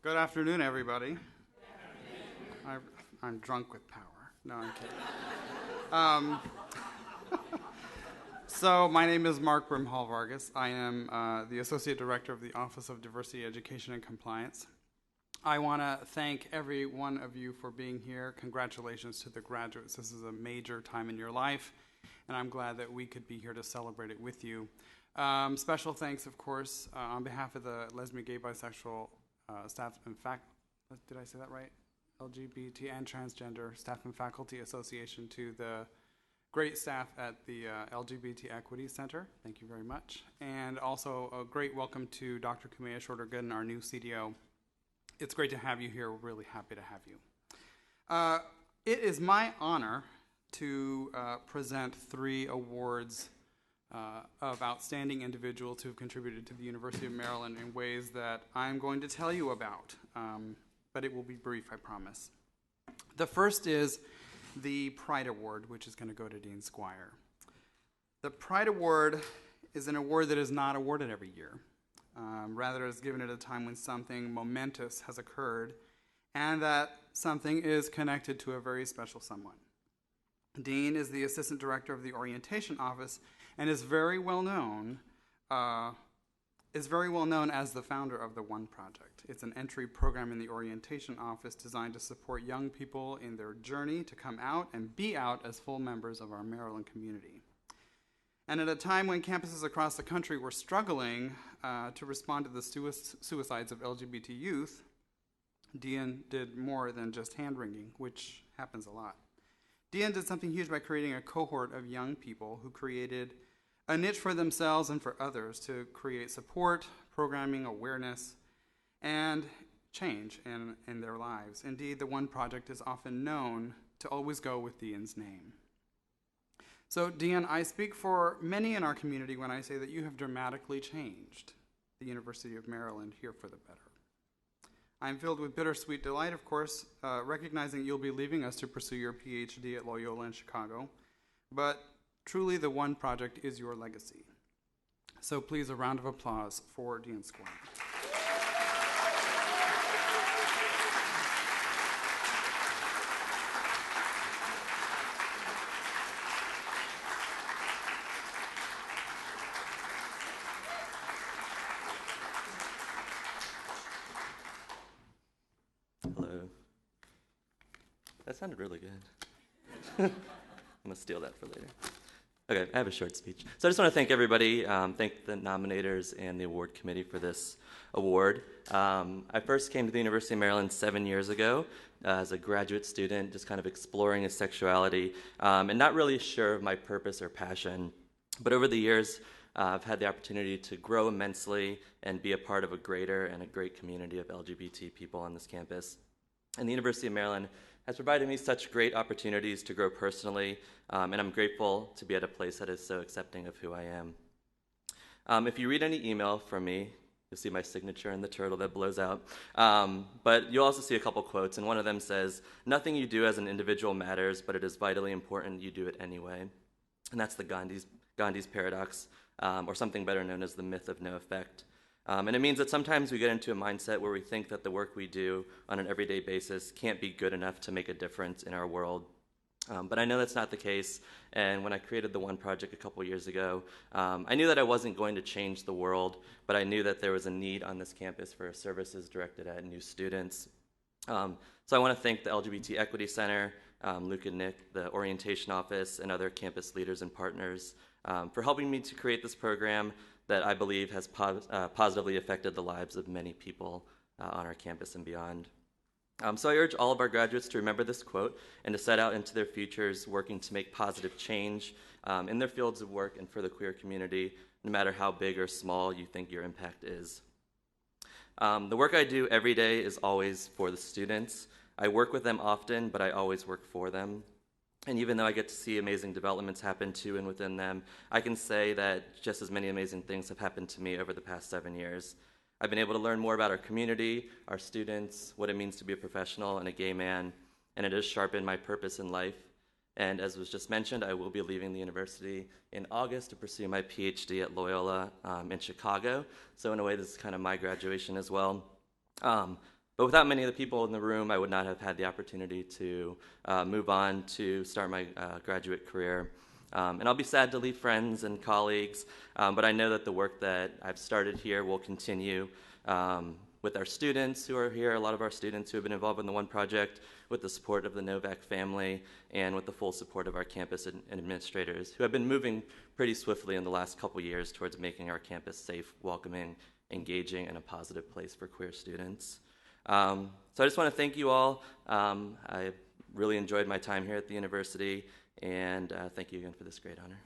Good afternoon, everybody. I'm drunk with power. No, I'm kidding. So my name is Mark Brimhall-Vargas. I am the Associate Director of the Office of Diversity, Education, and Compliance. I want to thank every one of you for being here. Congratulations to the graduates. This is a major time in your life, and I'm glad that we could be here to celebrate it with you. Special thanks, of course, on behalf of the lesbian, gay, bisexual staff and faculty, did I say that right? LGBT and transgender staff and faculty association, to the great staff at the LGBT Equity Center. Thank you very much. And also a great welcome to Dr. Kumea Shorter-Gooden, our new CDO. It's great to have you here. We're really happy to have you. It is my honor to present 3 awards of outstanding individuals who have contributed to the University of Maryland in ways that I'm going to tell you about, but it will be brief, I promise. The first is the Pride Award, which is going to go to Dian Squire. The Pride Award is an award that is not awarded every year. Rather, it's given at a time when something momentous has occurred and that something is connected to a very special someone. Dean is the Assistant Director of the Orientation Office and is very well known as the founder of the One Project. It's an entry program in the Orientation Office designed to support young people in their journey to come out and be out as full members of our Maryland community. And at a time when campuses across the country were struggling to respond to the suicides of LGBT youth, Dian did more than just hand-wringing, which happens a lot. Dian did something huge by creating a cohort of young people who created a niche for themselves and for others to create support, programming, awareness, and change in their lives. Indeed, the One Project is often known to always go with Dian's name. So, Dian, I speak for many in our community when I say that you have dramatically changed the University of Maryland here for the better. I'm filled with bittersweet delight, of course, recognizing you'll be leaving us to pursue your PhD at Loyola in Chicago, but truly the One Project is your legacy. So please, a round of applause for Dian Squire. That sounded really good. I'm going to steal that for later. Okay, I have a short speech. So I just want to thank everybody, thank the nominators and the award committee for this award. I first came to the University of Maryland 7 years ago as a graduate student, just kind of exploring his sexuality and not really sure of my purpose or passion. But over the years, I've had the opportunity to grow immensely and be a part of a greater and a great community of LGBT people on this campus. And the University of Maryland has provided me such great opportunities to grow personally, and I'm grateful to be at a place that is so accepting of who I am. If you read any email from me, you'll see my signature and the turtle that blows out, but you'll also see a couple quotes, and one of them says, "Nothing you do as an individual matters, but it is vitally important you do it anyway." And that's the Gandhi's paradox, or something better known as the myth of no effect. And it means that sometimes we get into a mindset where we think that the work we do on an everyday basis can't be good enough to make a difference in our world. But I know that's not the case, and when I created the One Project a couple years ago, I knew that I wasn't going to change the world, but I knew that there was a need on this campus for services directed at new students. So I want to thank the LGBT Equity Center, Luke and Nick, the Orientation Office, and other campus leaders and partners for helping me to create this program that I believe has positively affected the lives of many people on our campus and beyond. So I urge all of our graduates to remember this quote and to set out into their futures working to make positive change in their fields of work and for the queer community, no matter how big or small you think your impact is. The work I do every day is always for the students. I work with them often, but I always work for them. And even though I get to see amazing developments happen to and within them, I can say that just as many amazing things have happened to me over the past 7 years. I've been able to learn more about our community, our students, what it means to be a professional and a gay man, and it has sharpened my purpose in life. And as was just mentioned, I will be leaving the university in August to pursue my PhD at Loyola in Chicago. So in a way, this is kind of my graduation as well. But without many of the people in the room, I would not have had the opportunity to move on to start my graduate career. And I'll be sad to leave friends and colleagues, but I know that the work that I've started here will continue with our students who are here, a lot of our students who have been involved in the One Project, with the support of the Novak family, and with the full support of our campus and administrators, who have been moving pretty swiftly in the last couple years towards making our campus safe, welcoming, engaging, and a positive place for queer students. So I just want to thank you all. I really enjoyed my time here at the university, and thank you again for this great honor.